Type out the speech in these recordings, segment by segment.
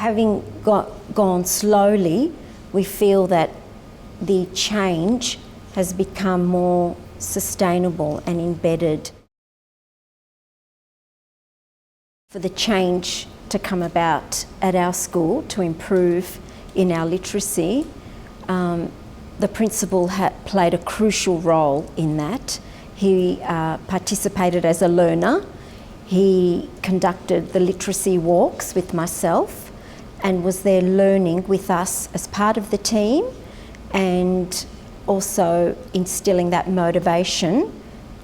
Having gone slowly, we feel that the change has become more sustainable and embedded. For the change to come about at our school to improve in our literacy, the principal played a crucial role in that. He participated as a learner. He conducted the literacy walks with myself and was there learning with us as part of the team, and also instilling that motivation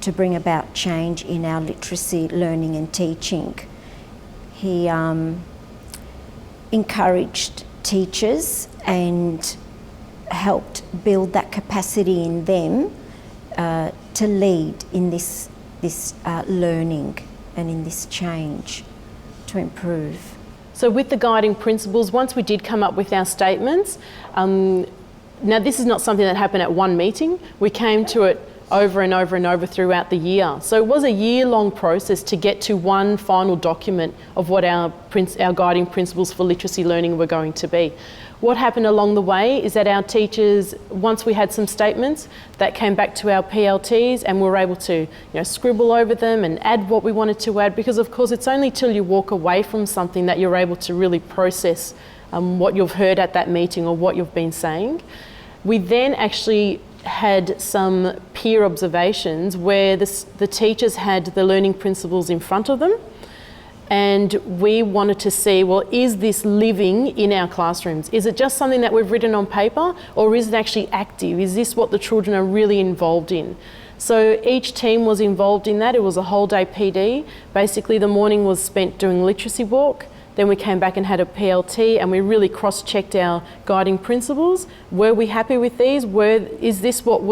to bring about change in our literacy learning and teaching. He encouraged teachers and helped build that capacity in them to lead in this learning and in this change to improve. So with the guiding principles, once we did come up with our statements, now this is not something that happened at one meeting. We came to it over and over and over throughout the year. So it was a year-long process to get to one final document of what our guiding principles for literacy learning were going to be. What happened along the way is that our teachers, once we had some statements, that came back to our PLTs and we were able to scribble over them and add what we wanted to add, because of course it's only till you walk away from something that you're able to really process what you've heard at that meeting or what you've been saying. We then actually had some peer observations where the teachers had the learning principles in front of them, and we wanted to see, well, is this living in our classrooms? Is it just something that we've written on paper, or is it actually active? Is this what the children are really involved in? So each team was involved in that. It was a whole day PD. Basically the morning was spent doing literacy walk. Then we came back and had a PLT, and we really cross-checked our guiding principles. Were we happy with these? Is this what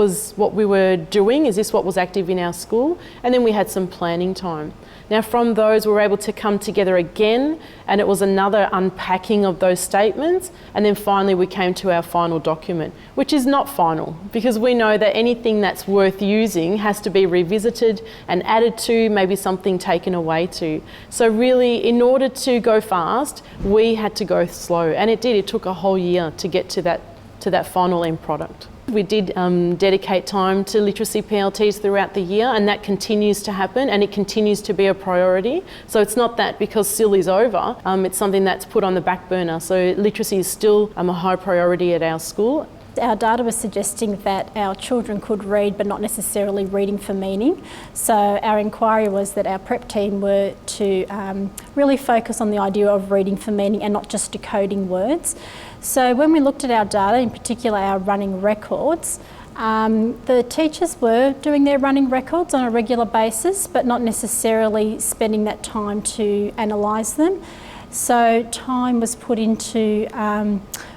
we were doing? Is this what was active in our school? And then we had some planning time. Now from those we were able to come together again, and it was another unpacking of those statements, and then finally we came to our final document, which is not final, because we know that anything that's worth using has to be revisited and added to, maybe something taken away to. So really, in order to go fast, we had to go slow, and it did. It took a whole year to get to that final end product. We did dedicate time to literacy PLTs throughout the year, and that continues to happen, and it continues to be a priority. So it's not that because SIL is over, it's something that's put on the back burner. So literacy is still a high priority at our school. Our data was suggesting that our children could read, but not necessarily reading for meaning. So our inquiry was that our prep team were to really focus on the idea of reading for meaning and not just decoding words. So when we looked at our data, in particular our running records, the teachers were doing their running records on a regular basis, but not necessarily spending that time to analyse them. So time was put into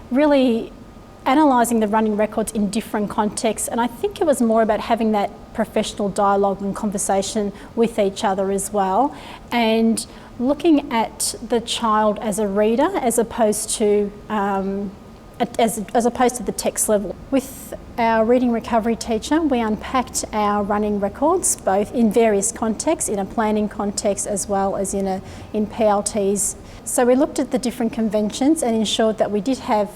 really analysing the running records in different contexts, and I think it was more about having that professional dialogue and conversation with each other as well, and looking at the child as a reader as opposed to the text level. With our reading recovery teacher, we unpacked our running records both in various contexts, in a planning context as well as in PLTs. So we looked at the different conventions and ensured that we did have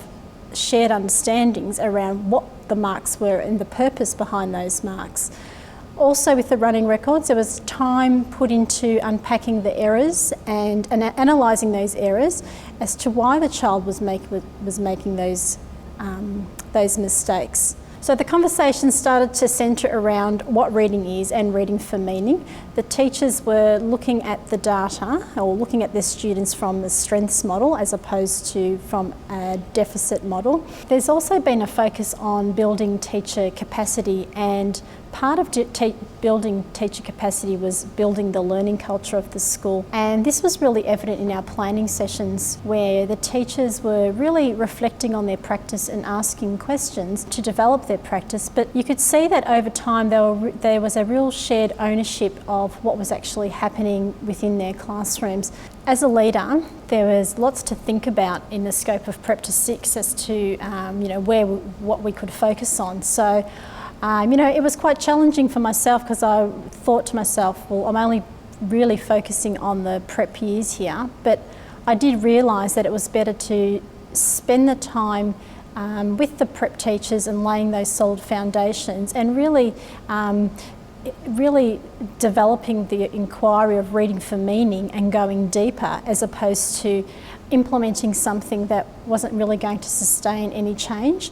shared understandings around what the marks were and the purpose behind those marks. Also with the running records, there was time put into unpacking the errors and analysing those errors as to why the child was making those mistakes. So the conversation started to centre around what reading is and reading for meaning. The teachers were looking at the data, or looking at their students from the strengths model as opposed to from a deficit model. There's also been a focus on building teacher capacity, and part of building teacher capacity was building the learning culture of the school. And this was really evident in our planning sessions, where the teachers were really reflecting on their practice and asking questions to develop their practice. But you could see that over time there was a real shared ownership of what was actually happening within their classrooms. As a leader, there was lots to think about in the scope of Prep to 6 as to what we could focus on. So it was quite challenging for myself, because I thought to myself, well, I'm only really focusing on the prep years here, but I did realise that it was better to spend the time with the prep teachers and laying those solid foundations, and really developing the inquiry of reading for meaning and going deeper, as opposed to implementing something that wasn't really going to sustain any change.